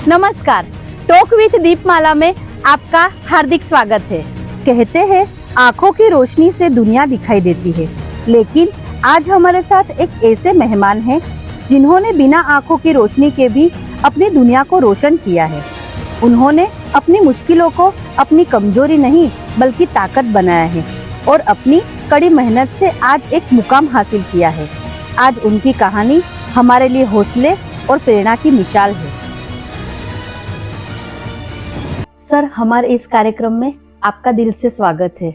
नमस्कार, talk with दीपमाला में आपका हार्दिक स्वागत है। कहते हैं आंखों की रोशनी से दुनिया दिखाई देती है, लेकिन आज हमारे साथ एक ऐसे मेहमान हैं जिन्होंने बिना आंखों की रोशनी के भी अपनी दुनिया को रोशन किया है। उन्होंने अपनी मुश्किलों को अपनी कमजोरी नहीं बल्कि ताकत बनाया है और अपनी कड़ी मेहनत से आज एक मुकाम हासिल किया है। आज उनकी कहानी हमारे लिए हौसले और प्रेरणा की मिसाल है। सर, हमारे इस कार्यक्रम में आपका दिल से स्वागत है।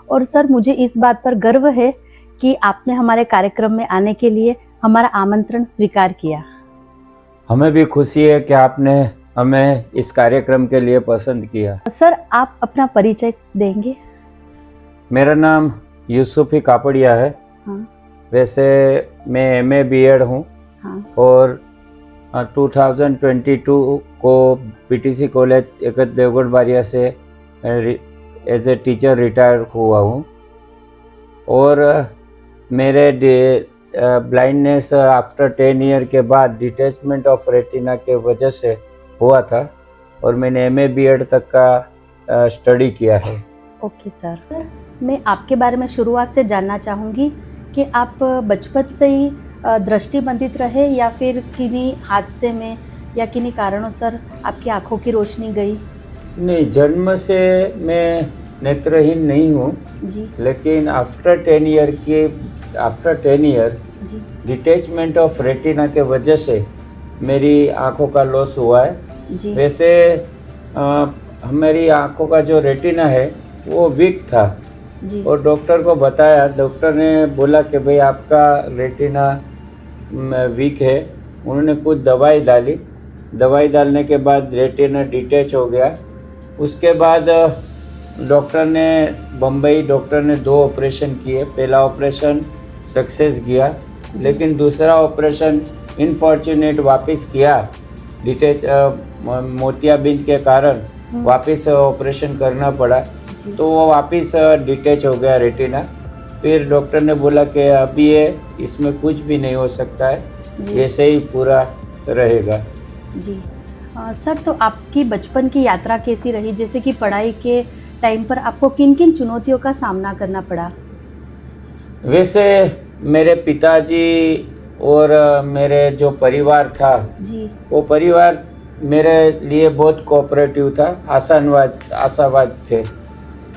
और सर, मुझे इस बात पर गर्व है कि आपने हमारे कार्यक्रम में आने के लिए हमारा आमंत्रण स्वीकार किया। हमें भी खुशी है कि आपने हमें इस कार्यक्रम के लिए पसंद किया। सर, आप अपना परिचय देंगे? मेरा नाम यूसुफी कापड़िया है। हाँ। वैसे मैं MA BEd हूँ। हाँ। और 2022 को PTC कॉलेज एकत देवगढ़ बारिया से एज ए टीचर रिटायर हुआ हूँ। और मेरे ब्लाइंडनेस आफ्टर 10 ईयर के बाद डिटैचमेंट ऑफ रेटिना के वजह से हुआ था और मैंने MA BEd तक का स्टडी किया है। ओके सर, मैं आपके बारे में शुरुआत से जानना चाहूँगी कि आप बचपन से ही दृष्टिबंधित रहे या फिर किन्हीं हादसे में या किन्हीं कारणों से आपकी आंखों की रोशनी गई? नहीं, जन्म से मैं नेत्रहीन नहीं हूँ जी, लेकिन after 10 year detachment of retina के वजह से मेरी आंखों का लॉस हुआ है जी। वैसे हमारी आंखों का जो रेटिना है वो वीक था जी। और डॉक्टर को बताया, डॉक्टर ने बोला कि भाई आपका रेटिना वीक है। उन्होंने कुछ दवाई डाली, दवाई डालने के बाद रेटिना डिटैच हो गया। उसके बाद बम्बई डॉक्टर ने 2 ऑपरेशन किए। पहला ऑपरेशन सक्सेस गया, लेकिन दूसरा ऑपरेशन इनफॉर्चुनेट वापस किया। डिटैच मोतियाबिंद के कारण वापस ऑपरेशन करना पड़ा, तो वो वापस डिटैच हो गया रेटिना। फिर डॉक्टर ने बोला कि अभी इसमें कुछ भी नहीं हो सकता है, ऐसे ही पूरा रहेगा जी। सर, तो आपकी बचपन की यात्रा कैसी रही? जैसे कि पढ़ाई के टाइम पर आपको किन किन चुनौतियों का सामना करना पड़ा? वैसे मेरे पिताजी और मेरे जो परिवार था जी, वो परिवार मेरे लिए बहुत कोऑपरेटिव था, आशावाद थे।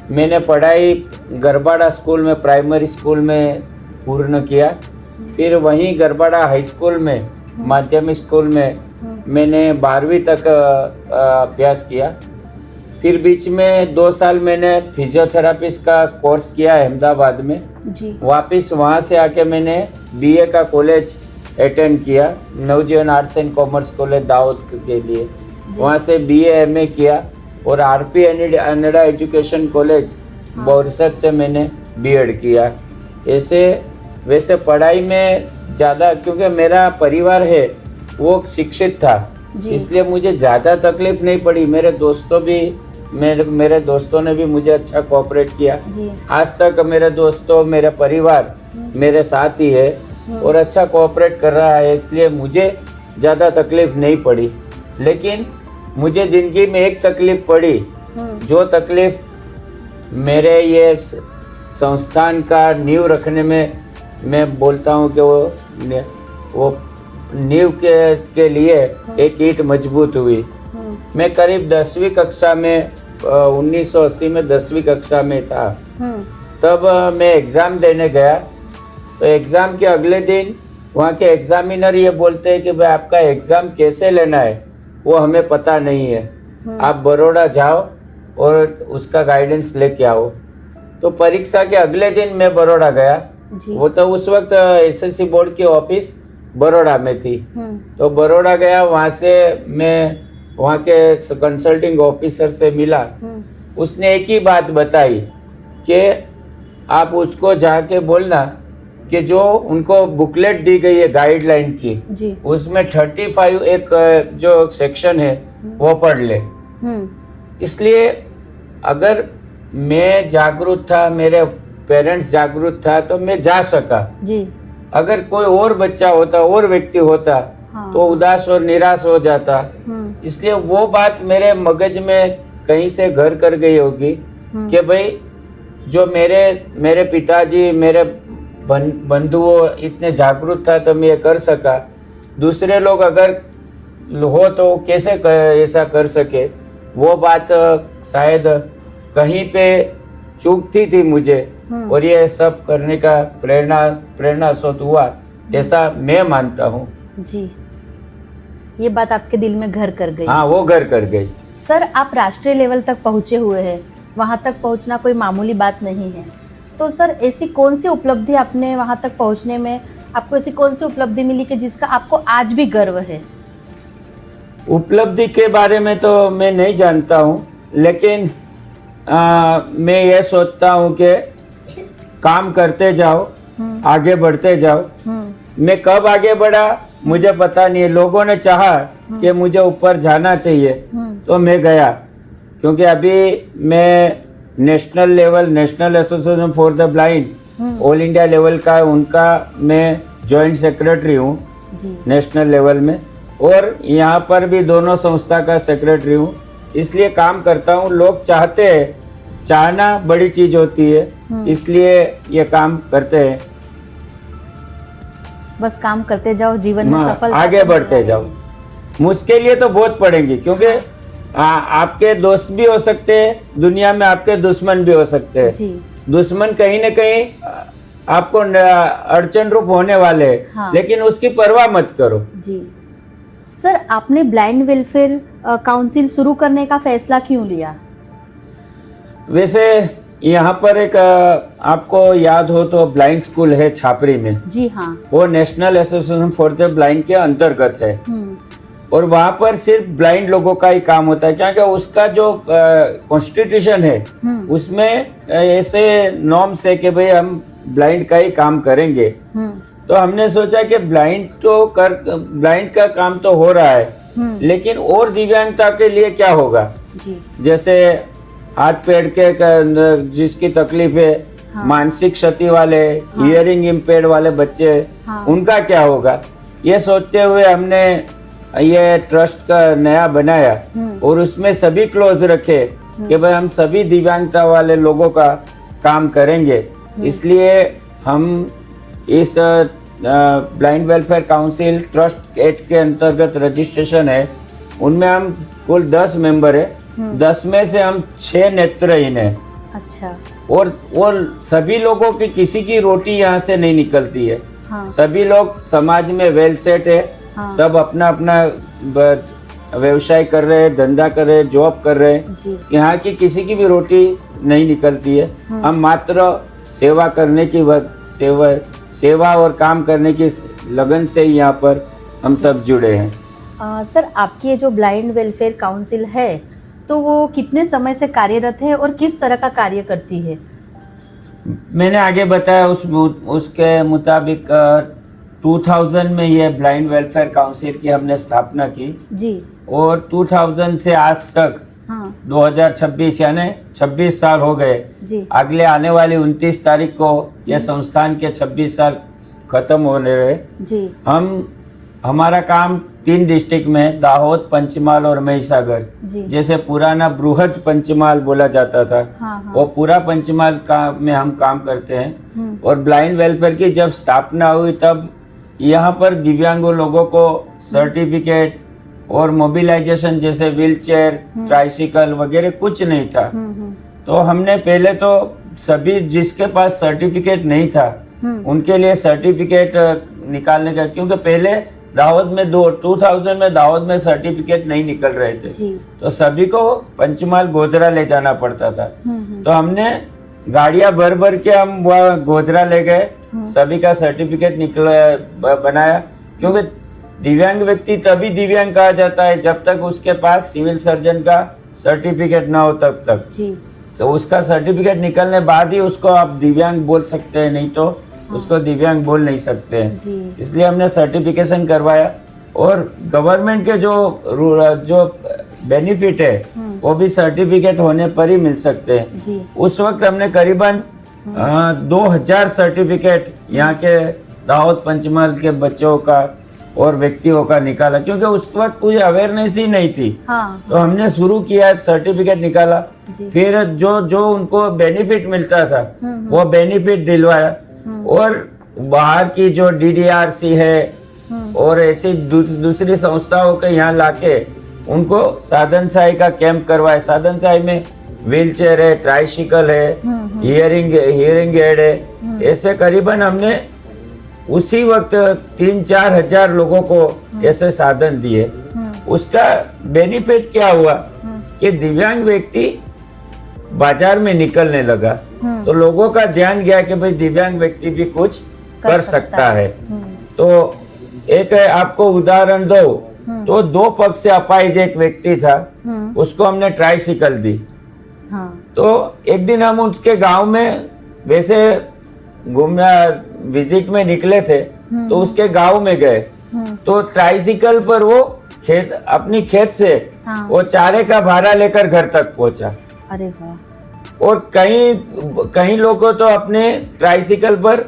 मैंने पढ़ाई गरबाड़ा स्कूल में, प्राइमरी स्कूल में पूर्ण किया। फिर वहीं गरबाड़ा हाई स्कूल में, माध्यमिक स्कूल में मैंने 12वीं तक अभ्यास किया। फिर बीच में 2 साल मैंने फिजियोथेरापिस्ट का कोर्स किया अहमदाबाद में जी। वापस वहाँ से आके मैंने BA का कॉलेज अटेंड किया, Navjivan arts and commerce college Daud के लिए। वहाँ से BA MA किया और RP Anada education college Borsad से मैंने BEd किया। वैसे पढ़ाई में ज़्यादा, क्योंकि मेरा परिवार है वो शिक्षित था, इसलिए मुझे ज़्यादा तकलीफ नहीं पड़ी। मेरे दोस्तों ने भी मुझे अच्छा कोऑपरेट किया। आज तक मेरे परिवार मेरे साथ ही है और अच्छा कोऑपरेट कर रहा है, इसलिए मुझे ज़्यादा तकलीफ नहीं पड़ी। लेकिन मुझे जिंदगी में एक तकलीफ पड़ी, जो तकलीफ मेरे ये संस्थान का नींव रखने में मैं बोलता हूँ कि वो नींव के लिए एक ईंट मजबूत हुई। मैं करीब 10वीं कक्षा में 1980 में 10वीं कक्षा में था। तब मैं एग्ज़ाम देने गया, तो एग्ज़ाम के अगले दिन वहाँ के एग्जामिनर ये बोलते हैं कि भाई आपका एग्ज़ाम कैसे लेना है वो हमें पता नहीं है, आप बड़ौदा जाओ और उसका गाइडेंस लेके आओ। तो परीक्षा के अगले दिन मैं बड़ौदा गया। वो तो उस वक्त SSC बोर्ड की ऑफिस बड़ौदा में थी। तो बड़ौदा गया, वहाँ से मैं वहाँ के कंसल्टिंग ऑफिसर से मिला। उसने एक ही बात बताई कि आप उसको जाके बोलना कि जो उनको बुकलेट दी गई है गाइडलाइन की जी, उसमें 35 एक जो सेक्शन है वो पढ़ ले। इसलिए अगर मैं जागरूक था, मेरे पेरेंट्स जागरूक था, तो मैं जा सका जी। अगर कोई और बच्चा होता, और व्यक्ति होता, हाँ, तो उदास और निराश हो जाता। इसलिए वो बात मेरे मगज में कहीं से घर कर गई होगी कि भाई जो मेरे पिताजी मेरे बंधुओं इतने जागरूक था तो मैं ये कर सका, दूसरे लोग अगर हो तो कैसे ऐसा कर सके। वो बात शायद कहीं पे चूकती थी मुझे और ये सब करने का प्रेरणा स्रोत हुआ, ऐसा मैं मानता हूँ। जी, ये बात आपके दिल में घर कर गई। हाँ, वो घर कर गई। सर, आप राष्ट्रीय लेवल तक पहुंचे हुए हैं, वहां तक पहुंचना कोई मामूली बात नहीं है। तो सर, ऐसी कौन सी उपलब्धि आपने वहां तक पहुंचने में, आपको ऐसी कौन सी उपलब्धि मिली कि जिसका आपको आज भी गर्व है? उपलब्धि के बारे में तो मैं नहीं जानता हूँ, लेकिन मैं ये सोचता हूँ कि काम करते जाओ, आगे बढ़ते जाओ। मैं कब आगे बढ़ा मुझे पता नहीं है। लोगों ने चाहा कि मुझे ऊपर जाना चाहिए तो मैं गया, क्योंकि अभी मैं national association for the blind all India level का उनका मैं जॉइंट सेक्रेटरी हूँ नेशनल लेवल में, और यहाँ पर भी दोनों संस्था का सेक्रेटरी हूँ। इसलिए काम करता हूँ। लोग चाहते हैं, चाहना बड़ी चीज होती है, इसलिए ये काम करते हैं। बस काम करते जाओ, जीवन में सफलता आगे बढ़ते जाओ। मुश्किलें तो बहुत पड़ेंगी, क्योंकि आपके दोस्त भी हो सकते हैं दुनिया में, आपके दुश्मन भी हो सकते हैं। दुश्मन कहीं न कहीं आपको अड़चन रूप होने वाले हैं। हाँ। लेकिन उसकी परवाह मत करो। जी सर, आपने ब्लाइंड वेलफेयर काउंसिल शुरू करने का फैसला क्यों लिया? वैसे यहाँ पर एक आपको याद हो तो ब्लाइंड स्कूल है छापरी में। जी हाँ। वो national association for the blind के अंतर्गत है, और वहाँ पर सिर्फ ब्लाइंड लोगों का ही काम होता है, क्योंकि उसका जो कॉन्स्टिट्यूशन है उसमें ऐसे नॉर्म्स है कि भाई हम ब्लाइंड का ही काम करेंगे। तो हमने सोचा कि ब्लाइंड का काम तो हो रहा है, लेकिन और दिव्यांगता के लिए क्या होगा। जैसे हाथ पैर के जिसकी तकलीफ है, हाँ। मानसिक क्षति वाले, हाँ। हियरिंग इम्पेयर्ड वाले बच्चे, हाँ। उनका क्या होगा। ये सोचते हुए हमने ये ट्रस्ट का नया बनाया, और उसमें सभी क्लोज रखे कि भाई हम सभी दिव्यांगता वाले लोगों का काम करेंगे। इसलिए हम इस blind welfare council trust act के अंतर्गत रजिस्ट्रेशन है, उनमें हम कुल 10 मेंबर है। 10 में से हम 6 नेत्रहीन है। अच्छा। और सभी लोगों की किसी की रोटी यहाँ से नहीं निकलती है। हाँ। सभी लोग समाज में वेल सेट है। हाँ। सब अपना अपना व्यवसाय कर रहे हैं, धंधा कर रहे हैं, जॉब कर रहे हैं। यहाँ की किसी की भी रोटी नहीं निकलती है। हम मात्र सेवा करने की सेवा और काम करने की लगन से यहाँ पर हम सब जुड़े हैं। सर, आपकी ये जो ब्लाइंड वेलफेयर काउंसिल है तो वो कितने समय से कार्यरत है और किस तरह का कार्य करती है? मैंने आगे बताया उसके मुताबिक 2000 में ये ब्लाइंड वेलफेयर काउंसिल की हमने स्थापना की जी, और 2000 से आज तक 2026 यानी 26 साल हो गए जी। अगले आने वाली 29 तारीख को यह संस्थान के 26 साल खत्म होने रहे जी। हमारा काम 3 डिस्ट्रिक्ट में, दाहोद, पंचमहाल और महिसागर, जैसे पुराना बृहद पंचमहाल बोला जाता था। हाँ। वो पूरा पंचमहाल में हम काम करते हैं। और ब्लाइंड वेलफेयर की जब स्थापना हुई तब यहाँ पर दिव्यांगों लोगों को सर्टिफिकेट और मोबिलाइजेशन जैसे व्हीलचेयर, ट्राइसिकल वगैरह कुछ नहीं था। तो हमने पहले तो सभी जिसके पास सर्टिफिकेट नहीं था उनके लिए सर्टिफिकेट निकालने का, क्योंकि पहले दाहोद में 2000 में दाहोद में सर्टिफिकेट नहीं निकल रहे थे जी। तो सभी को पंचमहाल गोधरा ले जाना पड़ता था। तो हमने गाड़ियां भर भर के हम वह गोधरा ले गए, सभी का सर्टिफिकेट बनाया, क्योंकि दिव्यांग व्यक्ति तभी दिव्यांग कहा जाता है जब तक उसके पास सिविल सर्जन का सर्टिफिकेट ना हो तब तक जी। तो उसका सर्टिफिकेट निकलने बाद ही उसको आप दिव्यांग बोल सकते हैं, नहीं तो उसको दिव्यांग बोल नहीं सकते हैं। इसलिए हमने सर्टिफिकेशन करवाया, और गवर्नमेंट के जो बेनिफिट है वो भी सर्टिफिकेट होने पर ही मिल सकते हैं। उस वक्त हमने करीबन 2000 सर्टिफिकेट यहाँ के दाहोद पंचमहाल के बच्चों का और व्यक्तियों का निकाला, क्योंकि उस वक्त कोई अवेयरनेस ही नहीं थी। हाँ, तो हमने शुरू किया, सर्टिफिकेट निकाला, जी। फिर जो जो उनको बेनिफिट मिलता था हम्म। वो बेनिफिट दिलवाया, और बाहर की जो DDRC है और ऐसी दूसरी संस्थाओं के यहाँ लाके उनको साधन सहाय का कैंप करवाए। साधन सहाय में व्हीलचेयर है, ट्राइसिकल है, हियरिंग एड है, ऐसे करीबन हमने उसी वक्त 3-4 हजार लोगों को ऐसे साधन दिए। उसका बेनिफिट क्या हुआ कि दिव्यांग व्यक्ति बाजार में निकलने लगा, तो लोगों का ध्यान गया कि भाई दिव्यांग व्यक्ति भी कुछ कर सकता है। तो एक आपको उदाहरण दो, तो 2 पग से अपाहिज एक व्यक्ति था, उसको हमने ट्राइसिकल दी। हाँ, तो एक दिन हम उसके गांव में वैसे घूमना विजिट में निकले थे, तो उसके गांव में गए, तो ट्राइसिकल पर वो अपनी खेत से हाँ। वो चारे का भारा लेकर घर तक पहुंचा। अरे वाह। और कई लोगों तो अपने ट्राइसिकल पर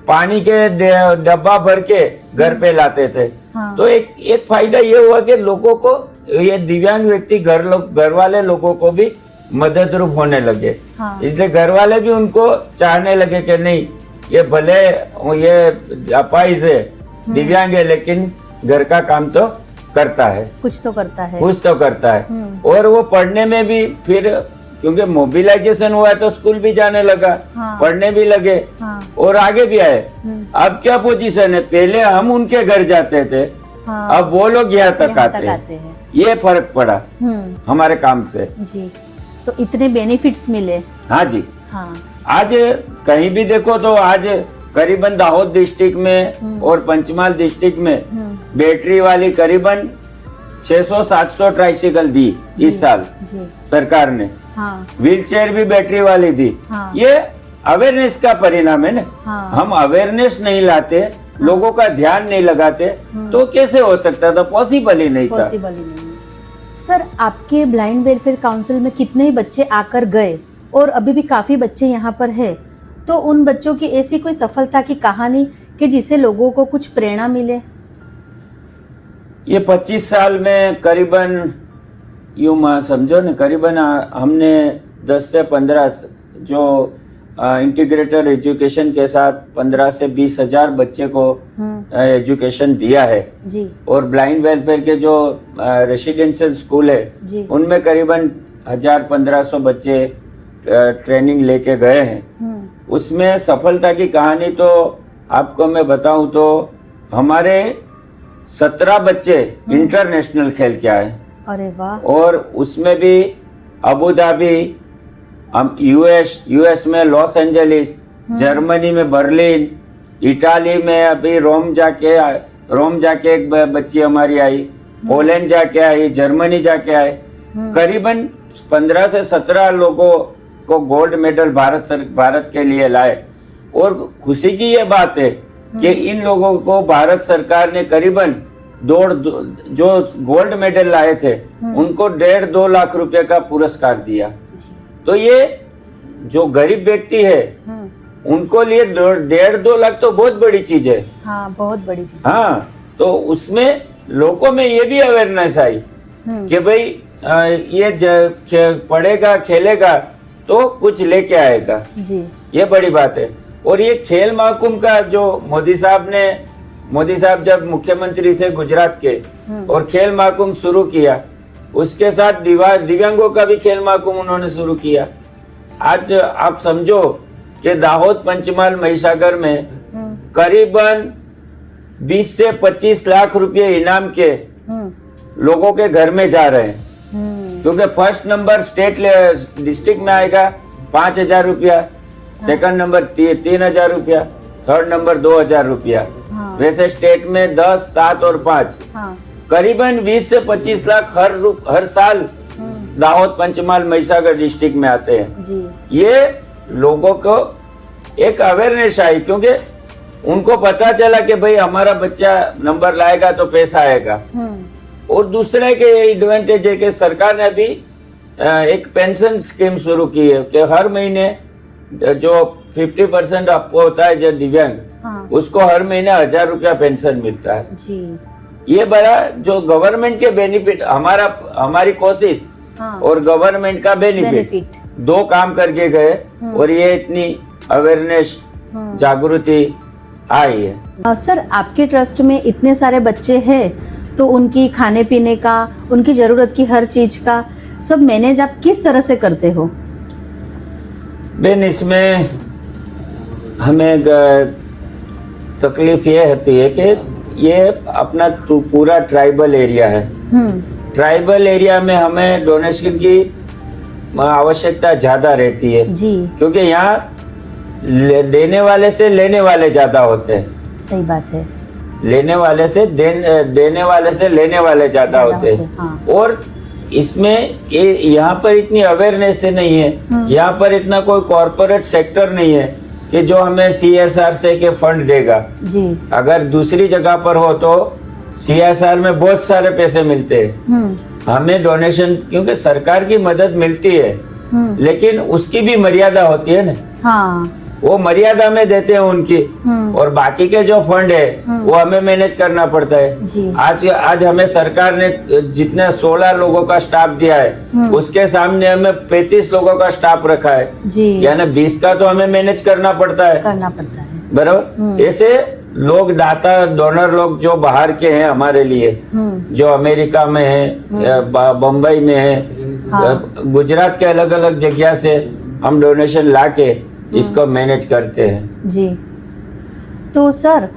पानी के डब्बा भर के घर पे लाते थे। हाँ। तो एक फायदा ये हुआ कि लोगों को, ये दिव्यांग व्यक्ति घर वाले लोगों को भी मदद रूप होने लगे। हाँ। इसलिए घर वाले भी उनको चाहने लगे कि नहीं, ये भले ये अपाहिज है, दिव्यांग है, लेकिन घर का काम तो करता है, कुछ तो करता है। कुछ तो करता है। और वो पढ़ने में भी फिर, क्योंकि मोबिलाइजेशन हुआ है तो स्कूल भी जाने लगा, हाँ। पढ़ने भी लगे, हाँ। और आगे भी आए। अब क्या पोजीशन है, पहले हम उनके घर जाते थे, हाँ। अब वो लोग यहाँ तक आते हैं। हैं। ये फर्क पड़ा हमारे काम से। जी, तो इतने बेनिफिट्स मिले। हाँ जी। हाँ। आज कहीं भी देखो तो आज करीबन दाहोद डिस्ट्रिक्ट में और पंचमहाल डिस्ट्रिक्ट में बैटरी वाली करीबन 600-700 ट्राइसिकल दी इस साल जी। सरकार ने। हाँ। व्हीलचेयर भी बैटरी वाली दी। हाँ। ये अवेयरनेस का परिणाम है ना। हाँ। हम अवेयरनेस नहीं लाते, लोगों का ध्यान नहीं लगाते, तो कैसे हो सकता था, पॉसिबल ही नहीं था। पॉसिबल ही नहीं। सर, आपके ब्लाइंड वेलफेयर काउंसिल में कितने ही बच्चे आकर गए और अभी भी काफी बच्चे यहाँ पर है, तो उन बच्चों की ऐसी कोई सफलता की कहानी कि जिससे लोगों को कुछ प्रेरणा मिले? ये 25 साल में करीबन यूं समझो न, करीबन हमने 10 से 15 जो इंटीग्रेटेड एजुकेशन के साथ 15 से 20 हजार बच्चे को एजुकेशन दिया है जी। और ब्लाइंड वेलफेयर के जो रेसिडेंशियल स्कूल है जी। उनमें करीबन 1000-1500 बच्चे ट्रेनिंग लेके गए हैं। उसमें सफलता की कहानी तो आपको मैं बताऊं तो हमारे 17 बच्चे इंटरनेशनल खेल के आए। अरे वाह। और उसमें भी अबू धाबी, हम यूएस में लॉस एंजलिस, जर्मनी में बर्लिन, इटाली में अभी रोम जाके एक बच्ची हमारी आई, पोलैंड जाके आई, जर्मनी जाके आए। करीबन 15 से 17 लोगों को गोल्ड मेडल भारत के लिए लाए। और खुशी की ये बात है कि इन लोगों को भारत सरकार ने करीबन जो गोल्ड मेडल लाए थे उनको 1.5-2 लाख रुपए का पुरस्कार दिया। तो ये जो गरीब व्यक्ति है उनको लिए 1.5-2 लाख तो बहुत बड़ी चीज है। हाँ, बहुत बड़ी चीज। हाँ, तो उसमें लोगों में ये भी अवेयरनेस आई कि भाई ये पढ़ेगा खेलेगा तो कुछ लेके आएगा जी। ये बड़ी बात है। और ये खेल महाकुंभ का जो मोदी साहब जब मुख्यमंत्री थे गुजरात के और खेल महाकुंभ शुरू किया, उसके साथ दिव्यांगों का भी खेल महाकुंभ उन्होंने शुरू किया। आज आप समझो कि दाहोद, पंचमहाल, महिसागर में करीबन 20 से 25 लाख रुपए इनाम के लोगों के घर में जा रहे हैं। क्योंकि फर्स्ट नंबर स्टेट डिस्ट्रिक्ट में आएगा 5,000 रुपया, सेकंड नंबर 3,000 रुपया, थर्ड नंबर 2,000 रुपया। वैसे स्टेट में 10, 7 और 5 करीबन 20 से 25 लाख हर साल दाहोद, पंचमहाल, महिसागर डिस्ट्रिक्ट में आते हैं जी। ये लोगों को एक अवेयरनेस आई, क्योंकि उनको पता चला कि भाई हमारा बच्चा नंबर लाएगा तो पैसा आएगा। और दूसरे के एडवांटेज है कि सरकार ने अभी एक पेंशन स्कीम शुरू की है कि हर महीने जो 50% आपको होता है जो दिव्यांग, उसको हर महीने 1,000 रुपया पेंशन मिलता है जी। ये बड़ा जो गवर्नमेंट के बेनिफिट, हमारी कोशिश हाँ, और गवर्नमेंट का बेनिफिट बेनिफिट। दो काम करके गए और ये इतनी अवेयरनेस जागृति आई है। सर, आपके ट्रस्ट में इतने सारे बच्चे हैं तो उनकी खाने पीने का, उनकी जरूरत की हर चीज का सब मैनेज आप किस तरह से करते हो? बेन, इसमें हमें तकलीफ ये होती है कि ये अपना पूरा ट्राइबल एरिया है। ट्राइबल एरिया में हमें डोनेशन की आवश्यकता ज्यादा रहती है जी, क्योंकि यहाँ देने वाले से लेने वाले ज्यादा होते हैं। सही बात है। लेने वाले से देने वाले से लेने वाले ज्यादा होते हैं। हाँ। और इसमें यहाँ पर इतनी अवेयरनेस से नहीं है, यहाँ पर इतना कोई कॉर्पोरेट सेक्टर नहीं है कि जो हमें CSR से के फंड देगा जी। अगर दूसरी जगह पर हो तो CSR में बहुत सारे पैसे मिलते हैं, हमें डोनेशन क्योंकि सरकार की मदद मिलती है लेकिन उसकी भी मर्यादा होती है ना। हाँ, वो मर्यादा में देते हैं उनकी, और बाकी के जो फंड है वो हमें मैनेज करना पड़ता है। जी। आज हमें सरकार ने जितने 16 लोगों का स्टाफ दिया है उसके सामने हमें 35 लोगों का स्टाफ रखा है जी, यानी 20 का तो हमें मैनेज करना पड़ता है। बराबर। ऐसे लोग दाता डोनर लोग जो बाहर के हैं हमारे लिए, जो अमेरिका में है, बम्बई में है, गुजरात के अलग अलग जगह से हम डोनेशन लाके इसको मैनेज करते हैं जी। तो सर,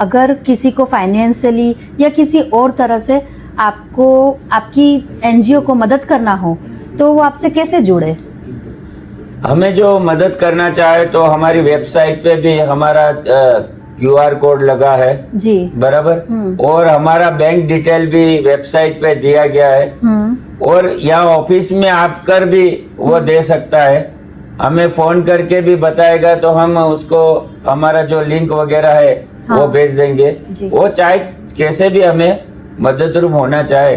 अगर किसी को फाइनेंशियली या किसी और तरह से आपको आपकी NGO को मदद करना हो तो वो आपसे कैसे जुड़े? हमें जो मदद करना चाहे तो हमारी वेबसाइट पे भी हमारा QR कोड लगा है जी, बराबर, और हमारा बैंक डिटेल भी वेबसाइट पे दिया गया है, और यहाँ ऑफिस में आकर भी वो दे सकता है। हमें फोन करके भी बताएगा तो हम उसको हमारा जो लिंक वगैरह है वो भेज देंगे। वो चाहे कैसे भी हमें मदद रूप होना चाहे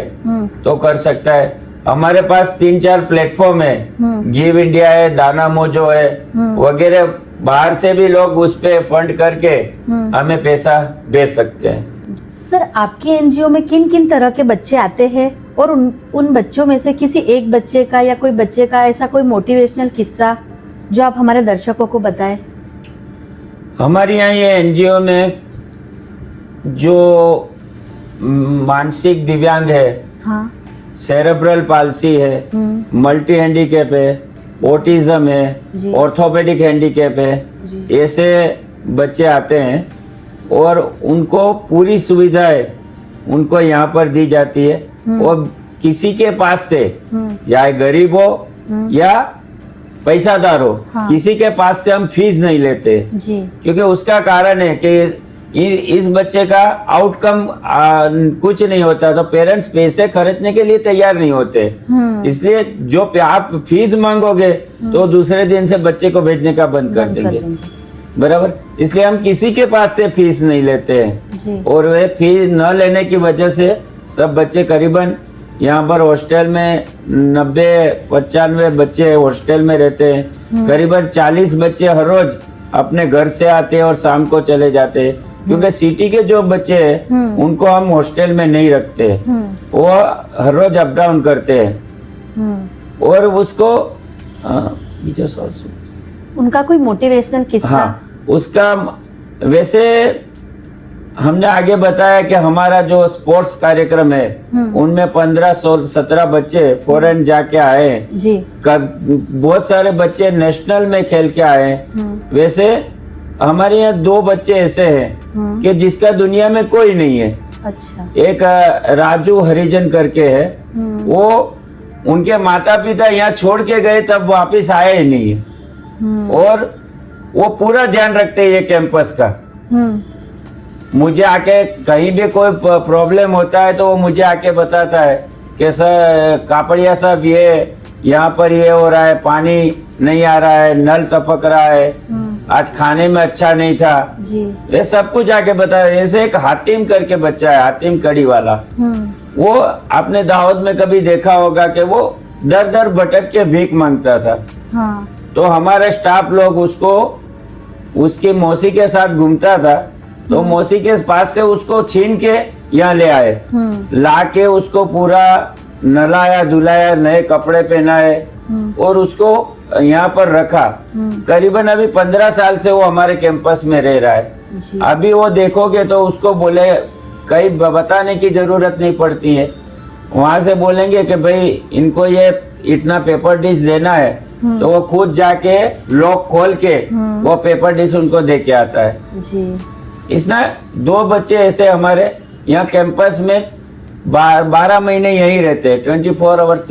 तो कर सकता है। हमारे पास 3-4 प्लेटफॉर्म है, गिव इंडिया है, दाना मोजो है वगैरह, बाहर से भी लोग उस पे फंड करके हमें पैसा भेज सकते हैं। सर, आपकी NGO में किन किन तरह के बच्चे आते हैं और उन बच्चों में से किसी एक बच्चे का या कोई बच्चे का ऐसा कोई मोटिवेशनल किस्सा जो आप हमारे दर्शकों को बताएं? हमारे यहाँ ये NGO में जो मानसिक दिव्यांग है, हाँ, सेरेब्रल पाल्सी है, मल्टी हैंडीकैप है, ऑटिज्म है, ऑर्थोपेडिक हैंडीकैप है, ऐसे बच्चे आते हैं और उनको पूरी सुविधाएं उनको यहाँ पर दी जाती है। और किसी के पास से या गरीब हो या पैसादार हो, किसी के पास से हम फीस नहीं लेते जी, क्योंकि उसका कारण है कि इस बच्चे का आउटकम कुछ नहीं होता तो पेरेंट्स पैसे खरीदने के लिए तैयार नहीं होते। इसलिए जो आप फीस मांगोगे तो दूसरे दिन से बच्चे को भेजने का बंद कर देंगे। बराबर। इसलिए हम किसी के पास से फीस नहीं लेते हैं, और वे फीस न लेने की वजह से सब बच्चे करीबन यहाँ पर हॉस्टल में 90-95 बच्चे हॉस्टल में रहते हैं। करीबन 40 बच्चे हर रोज अपने घर से आते हैं और शाम को चले जाते हैं, क्योंकि सिटी के जो बच्चे हैं उनको हम हॉस्टल में नहीं रखते, वो हर रोज अप डाउन करते हैं। और उसको उनका कोई मोटिवेशनल किस्सा? हाँ, उसका वैसे हमने आगे बताया कि हमारा जो स्पोर्ट्स कार्यक्रम है उनमें 15-17 बच्चे फॉरेन जाके आए जी। बहुत सारे बच्चे नेशनल में खेल के आए। वैसे हमारे यहाँ 2 बच्चे ऐसे हैं कि जिसका दुनिया में कोई नहीं है। अच्छा। एक राजू हरिजन करके है, वो उनके माता पिता यहाँ छोड़ के गए तब वापस आए ही नहीं है, और वो पूरा ध्यान रखते हैं ये कैंपस का। मुझे आके कहीं भी कोई प्रॉब्लम होता है तो वो मुझे आके बताता है कि सर कापड़िया साहब ये यहाँ पर ये हो रहा है, पानी नहीं आ रहा है, नल टपक रहा है, आज खाने में अच्छा नहीं था जी। ये सब कुछ आके बताया। ऐसे एक हातिम करके बच्चा है, हातिम कड़ी वाला, वो आपने दाऊद में कभी देखा होगा कि वो दर दर भटक के भीख मांगता था। हाँ। तो हमारे स्टाफ लोग उसको उसकी मौसी के साथ घूमता था, तो मौसी के पास से उसको छीन के यहाँ ले आए, ला के उसको पूरा नलाया धुलाया, नए कपड़े पहनाए और उसको यहाँ पर रखा। करीबन अभी 15 साल से वो हमारे कैंपस में रह रहा है। अभी वो देखोगे तो उसको बोले कहीं बताने की जरूरत नहीं पड़ती है। वहां से बोलेंगे कि भाई इनको ये इतना पेपर डिश देना है, तो वो खुद जाके लॉक खोल के वो पेपर डिश उनको दे के आता है जी। इसमें 2 बच्चे ऐसे हमारे यहाँ कैंपस में 12 महीने यहीं रहते हैं, 24 आवर्स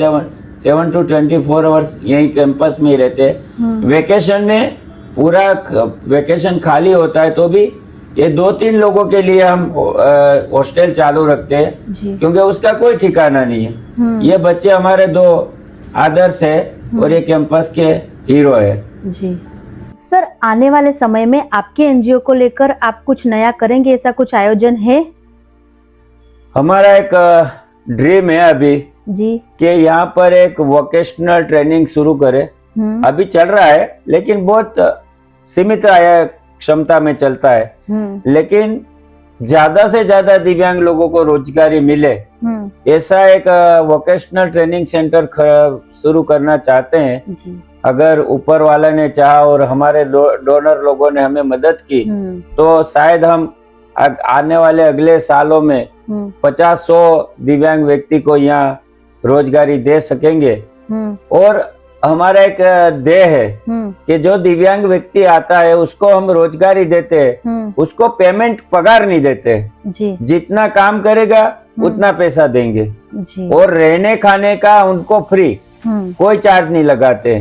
7 to 24 आवर्स यहीं कैंपस में ही रहते हैं। वेकेशन में पूरा वेकेशन खाली होता है तो भी ये 2-3 लोगों के लिए हम हॉस्टल चालू रखते हैं, क्योंकि उसका कोई ठिकाना नहीं है। ये बच्चे हमारे 2 आदर्श है और ये कैंपस के हीरो है जी। सर, आने वाले समय में आपके एनजीओ को लेकर आप कुछ नया करेंगे, ऐसा कुछ आयोजन है? हमारा एक ड्रीम है अभी जी कि यहाँ पर एक वोकेशनल ट्रेनिंग शुरू करे। अभी चल रहा है लेकिन बहुत सीमित क्षमता में चलता है, लेकिन ज्यादा से ज्यादा दिव्यांग लोगों को रोजगारी मिले, ऐसा एक वोकेशनल ट्रेनिंग सेंटर शुरू करना चाहते हैं जी। अगर ऊपर वाला ने चाहा और हमारे डोनर लोगों ने हमें मदद की तो शायद हम आने वाले अगले सालों में 50-100 दिव्यांग व्यक्ति को यहाँ रोजगारी दे सकेंगे। और हमारा एक ध्येय है कि जो दिव्यांग व्यक्ति आता है उसको हम रोजगारी देते हैं, उसको पेमेंट पगार नहीं देते जी। जितना काम करेगा उतना पैसा देंगे जी। और रहने खाने का उनको फ्री, कोई चार्ज नहीं लगाते।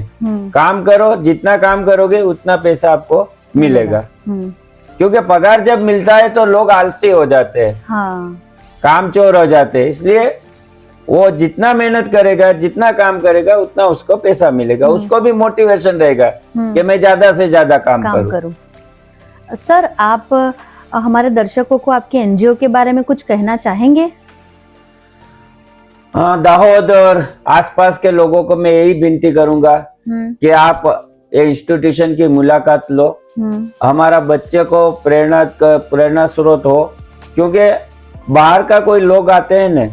काम करो, जितना काम करोगे उतना पैसा आपको मिलेगा। क्योंकि पगार जब मिलता है तो लोग आलसी हो जाते हैं, काम चोर हो जाते हैं। इसलिए वो जितना मेहनत करेगा, जितना काम करेगा उतना उसको पैसा मिलेगा, उसको भी मोटिवेशन रहेगा कि मैं ज्यादा से ज्यादा काम करूं। सर, आप हमारे दर्शकों को आपके एनजीओ के बारे में कुछ कहना चाहेंगे? हाँ, दाहोद और आसपास के लोगों को मैं यही विनती करूंगा कि आप इंस्टीट्यूशन की मुलाकात लो, हमारा बच्चे को प्रेरणा स्रोत हो। क्योंकि बाहर का कोई लोग आते हैं न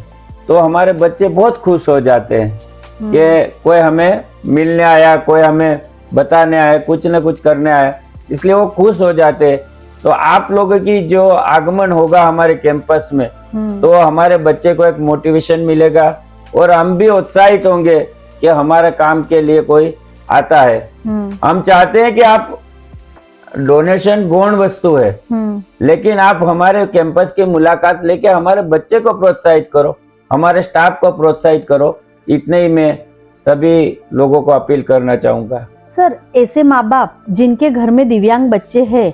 तो हमारे बच्चे बहुत खुश हो जाते हैं कि कोई हमें मिलने आया, कोई हमें बताने आया, कुछ न कुछ करने आया, इसलिए वो खुश हो जाते हैं। तो आप लोगों की जो आगमन होगा हमारे कैंपस में तो हमारे बच्चे को एक मोटिवेशन मिलेगा और हम भी उत्साहित होंगे कि हमारे काम के लिए कोई आता है। हम चाहते हैं कि आप डोनेशन गौण वस्तु है, लेकिन आप हमारे कैंपस की मुलाकात लेके हमारे बच्चे को प्रोत्साहित करो, हमारे स्टाफ को प्रोत्साहित करो। इतने ही मैं सभी लोगों को अपील करना चाहूंगा। सर, ऐसे माँ बाप जिनके घर में दिव्यांग बच्चे हैं,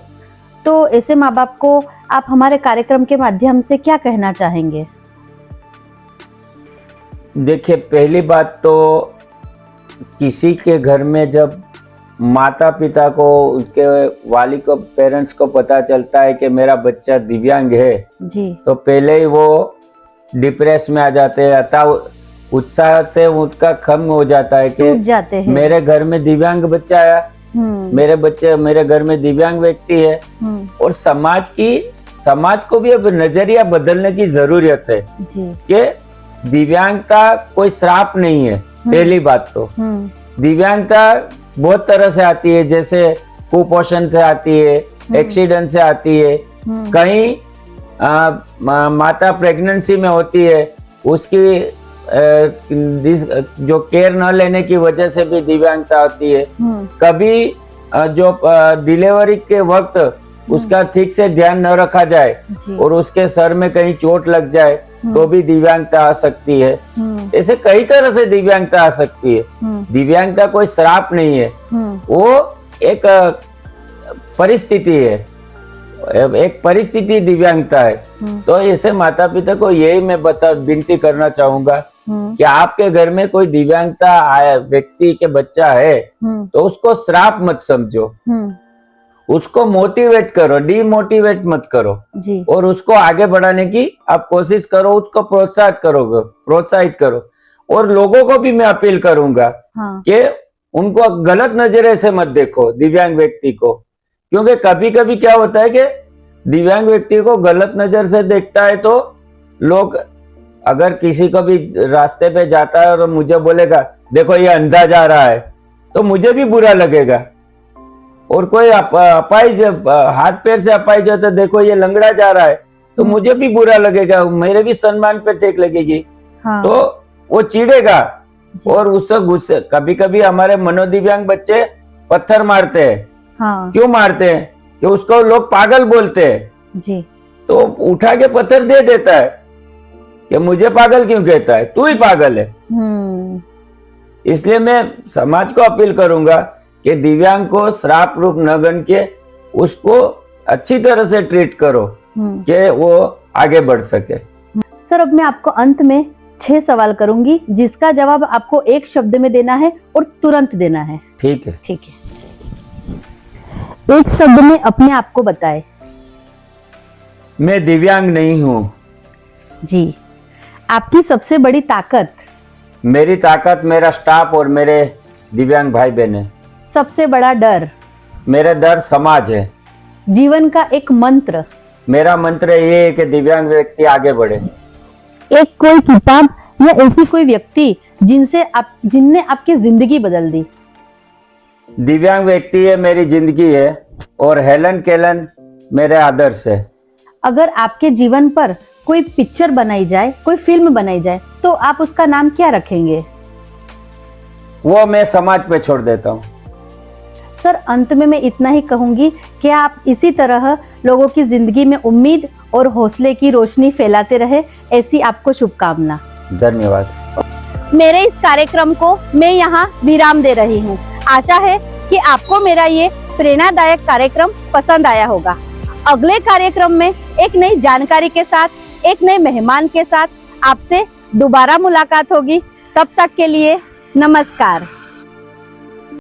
तो ऐसे माँ बाप को आप हमारे कार्यक्रम के माध्यम से क्या कहना चाहेंगे? देखिए, पहली बात तो किसी के घर में जब माता पिता को, उसके वाली को, पेरेंट्स को पता चलता है कि मेरा बच्चा दिव्यांग है जी, तो पहले ही वो डिप्रेस में आ जाते हैं, अतः उत्साह से उनका खत्म हो जाता है कि मेरे घर में दिव्यांग बच्चा आया, मेरे घर में दिव्यांग व्यक्ति है। और समाज को भी अब नजरिया बदलने की जरूरत है कि दिव्यांगता कोई श्राप नहीं है। पहली बात तो दिव्यांगता बहुत तरह से आती है, जैसे कुपोषण से आती है, एक्सीडेंट से आती है, कहीं माता प्रेगनेंसी में होती है, उसकी जो केयर न लेने की वजह से भी दिव्यांगता होती है। कभी जो डिलीवरी के वक्त उसका ठीक से ध्यान न रखा जाए और उसके सर में कहीं चोट लग जाए तो भी दिव्यांगता आ सकती है। ऐसे कई तरह से दिव्यांगता आ सकती है। दिव्यांगता कोई श्राप नहीं है, वो एक परिस्थिति है, एक परिस्थिति दिव्यांगता है। तो ऐसे माता पिता को यही मैं विनती करना चाहूंगा कि आपके घर में कोई दिव्यांगता आया व्यक्ति के बच्चा है तो उसको श्राप मत समझो, उसको मोटिवेट करो, डीमोटिवेट मत करो जी। और उसको आगे बढ़ाने की आप कोशिश करो, उसको प्रोत्साहित करो। और लोगों को भी मैं अपील करूंगा कि उनको गलत नजरे से मत देखो दिव्यांग व्यक्ति को, क्योंकि कभी कभी क्या होता है कि दिव्यांग व्यक्ति को गलत नजर से देखता है तो लोग अगर किसी को भी रास्ते पे जाता है और मुझे बोलेगा देखो ये अंधा जा रहा है, तो मुझे भी बुरा लगेगा। और कोई अपाहिज, हाथ पैर से अपाहिज हो, तो देखो ये लंगड़ा जा रहा है, तो मुझे भी बुरा लगेगा, मेरे भी सम्मान पे टेक लगेगी। हाँ। तो वो चिढ़ेगा और उससे गुस्से, कभी कभी हमारे मनोदिव्यांग बच्चे पत्थर मारते हैं। हाँ। क्यों मारते हैं? कि उसको लोग पागल बोलते हैं, जी। तो उठा के पत्थर दे देता है कि मुझे पागल क्यों कहता है, तू ही पागल है। इसलिए मैं समाज को अपील करूंगा कि दिव्यांग को श्राप रूप न गण के उसको अच्छी तरह से ट्रीट करो कि वो आगे बढ़ सके। सर, अब मैं आपको अंत में 6 सवाल करूंगी, जिसका जवाब आपको एक शब्द में देना है और तुरंत देना है। ठीक है। ठीक है। एक शब्द में अपने आप को बताए। मैं दिव्यांग नहीं हूँ। जी। आपकी सबसे बड़ी ताकत। मेरी ताकत मेरा स्टाफ और मेरे दिव्यांग भाई बहन है। सबसे बड़ा डर। मेरा डर समाज है। जीवन का एक मंत्र। मेरा मंत्र ये है कि दिव्यांग व्यक्ति आगे बढ़े। एक कोई किताब या ऐसी कोई व्यक्ति जिनने आपकी जिंदगी बदल दी। दिव्यांग व्यक्ति है मेरी जिंदगी है और हेलन केलन मेरे आदर्श है। अगर आपके जीवन पर कोई पिक्चर बनाई जाए, कोई फिल्म बनाई जाए, तो आप उसका नाम क्या रखेंगे? वो मैं समाज पे छोड़ देता हूँ। सर, अंत में मैं इतना ही कहूंगी कि आप इसी तरह लोगों की जिंदगी में उम्मीद और हौसले की रोशनी फैलाते रहे, ऐसी आपको शुभकामना। धन्यवाद। मेरे इस कार्यक्रम को मैं यहाँ विराम दे रही हूँ। आशा है कि आपको मेरा ये प्रेरणादायक कार्यक्रम पसंद आया होगा। अगले कार्यक्रम में एक नई जानकारी के साथ, एक नए मेहमान के साथ आपसे दोबारा मुलाकात होगी। तब तक के लिए नमस्कार।